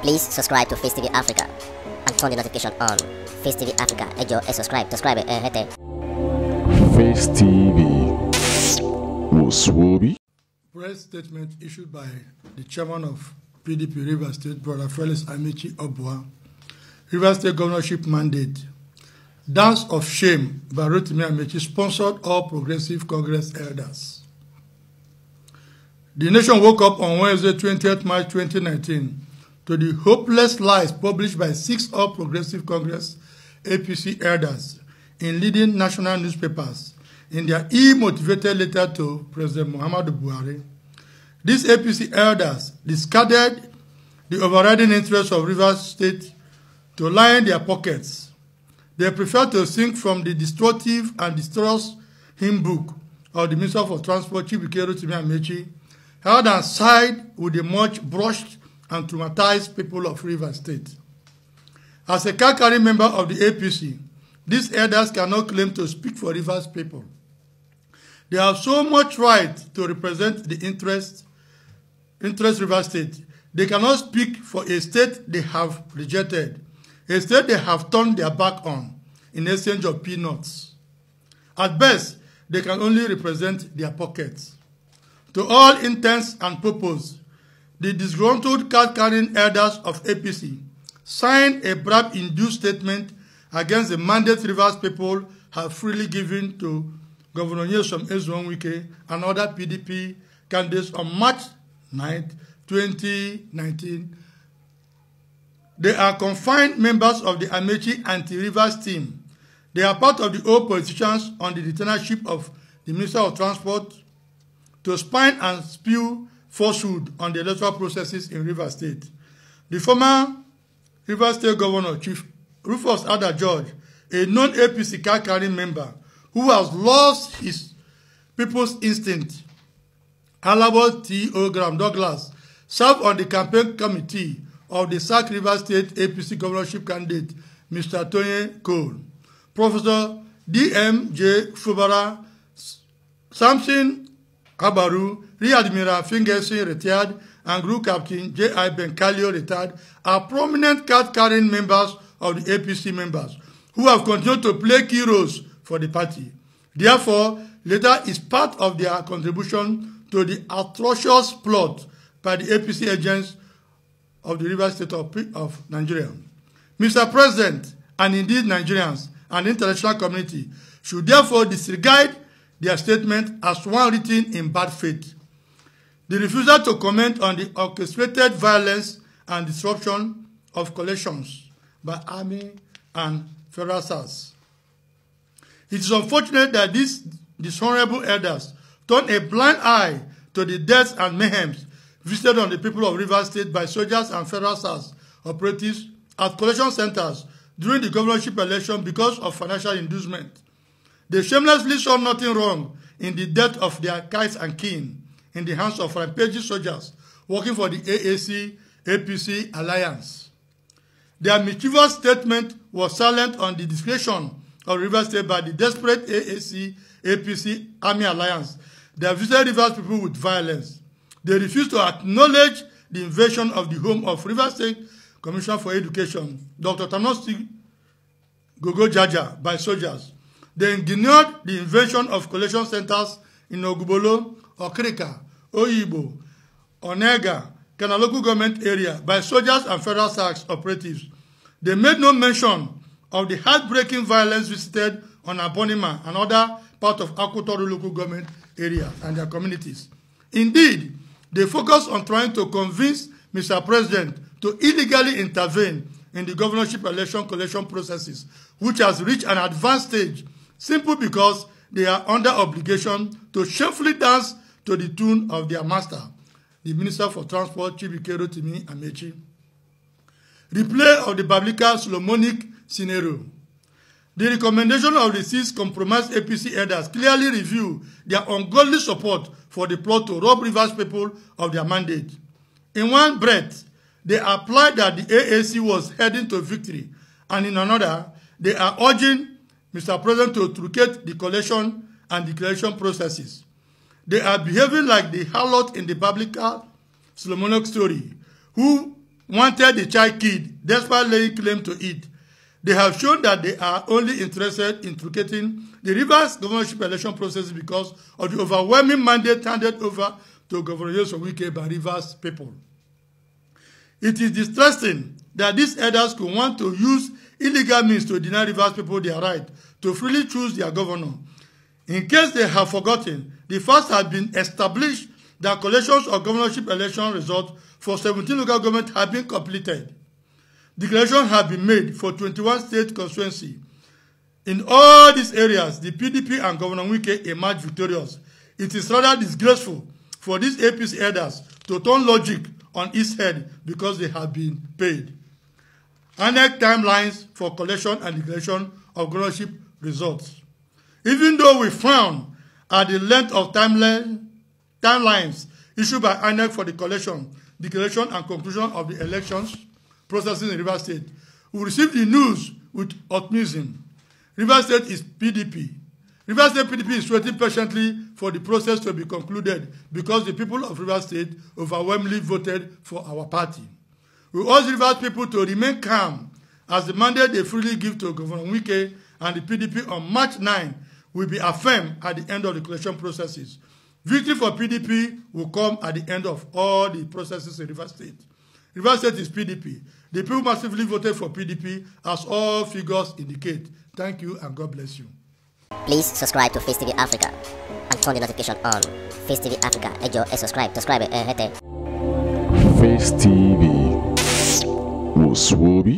Please subscribe to Facetv Africa and turn the notification on. Facetv Africa, ẹ jọ̀ọ́, subscribe, hete. Face TV was Swoby. Press statement issued by the chairman of PDP Rivers State, Brother Felix Amaechi Obua, Rivers State Governorship mandate. Dance of Shame by Rotimi Amaechi sponsored all Progressive Congress elders. The nation woke up on Wednesday, 20th March 2019, to the hopeless lies published by 6 All Progressive Congress APC elders in leading national newspapers in their e-motivated letter to President Muhammadu Buhari. These APC elders discarded the overriding interests of Rivers State to line their pockets. They prefer to sing from the destructive and distress hymn book of the Minister for Transport, Chief Rotimi Amaechi, held and side with the much brushed and traumatized people of Rivers State. As a card-carrying member of the APC, these elders cannot claim to speak for Rivers people. They have so much right to represent the interest Rivers State. They cannot speak for a state they have rejected, a state they have turned their back on in exchange of peanuts. At best, they can only represent their pockets. To all intents and purposes, the disgruntled card-carrying elders of APC signed a bribe-induced statement against the mandate Rivers people have freely given to Governor Nyesom Ezewonwike and other PDP candidates on March 9, 2019. They are confined members of the Amaechi anti-Rivers team. They are part of the old politicians on the retainership of the Minister of Transport to spine and spew falsehood on the electoral processes in Rivers State. The former Rivers State Governor, Chief Rufus Ada George, a non-APC card-carrying member who has lost his people's instinct, Alabo T.O. Graham Douglas, served on the campaign committee of the SAC Rivers State APC governorship candidate, Mr. Tony Cole. Professor D.M.J. Fubara, Samson Abaru, Rear Admiral Fingerson, retired, and Group Captain J.I. Benkalio, retired, are prominent card-carrying members of the APC members who have continued to play key roles for the party. Therefore, letter is part of their contribution to the atrocious plot by the APC agents of the Rivers State of Nigeria. Mr. President, and indeed Nigerians and the international community should therefore disregard their statement as one written in bad faith. The refusal to comment on the orchestrated violence and disruption of collections by army and federal SARS. It is unfortunate that these dishonorable elders turn a blind eye to the deaths and mayhem visited on the people of Rivers State by soldiers and federal SARS operatives at collection centers during the governorship election because of financial inducement. They shamelessly saw nothing wrong in the death of their kites and kin in the hands of rampaging soldiers working for the AAC-APC alliance. Their mischievous statement was silent on the discretion of Rivers State by the desperate AAC-APC Army Alliance that visited Rivers people with violence. They refused to acknowledge the invasion of the home of Rivers State Commissioner for Education, Dr. Tanosi Gogo Jaja, by soldiers. They ignored the invasion of collection centers in Ogubolo, Okrika, Oyibo, Onega, Kana local government area by soldiers and federal SARS operatives. They made no mention of the heartbreaking violence visited on Abonima and other parts of Akutoro local government area and their communities. Indeed, they focused on trying to convince Mr. President to illegally intervene in the governorship election collection processes, which has reached an advanced stage simply because they are under obligation to shamefully dance to the tune of their master, the Minister for Transport, Chief Rotimi Amaechi. Replay of the biblical Solomonic scenario. The recommendation of the 6 compromised APC elders clearly reveal their ungodly support for the plot to rob Rivers people of their mandate. In one breath, they applied that the AAC was heading to victory, and in another, they are urging Mr. President to truncate the collection and declaration processes. They are behaving like the harlot in the biblical Solomonic story, who wanted the child killed despite laying claim to it. They have shown that they are only interested in truncating the Rivers governorship election process because of the overwhelming mandate handed over to Governor Wike by Rivers people. It is distressing that these elders could want to use illegal means to deny Rivers people their right to freely choose their governor. In case they have forgotten, the fact has been established that collections of governorship election results for 17 local governments have been completed. Declarations have been made for 21 state constituencies. In all these areas, the PDP and Governor Wike emerged victorious. It is rather disgraceful for these APC elders to turn logic on its head because they have been paid. INEC timelines for collection and declaration of governorship results. Even though we frown at the length of timelines issued by INEC for the collection, declaration, and conclusion of the elections processes in Rivers State, we received the news with optimism. Rivers State is PDP. Rivers State PDP is waiting patiently for the process to be concluded because the people of Rivers State overwhelmingly voted for our party. We urge Rivers people to remain calm as the mandate they freely give to Governor Wike and the PDP on March 9 will be affirmed at the end of the collection processes. Victory for PDP will come at the end of all the processes in Rivers State. Rivers State is PDP. The people massively voted for PDP as all figures indicate. Thank you and God bless you. Please subscribe to Face TV Africa and turn the notification on. Face TV Africa, subscribe, Face TV was Swoby.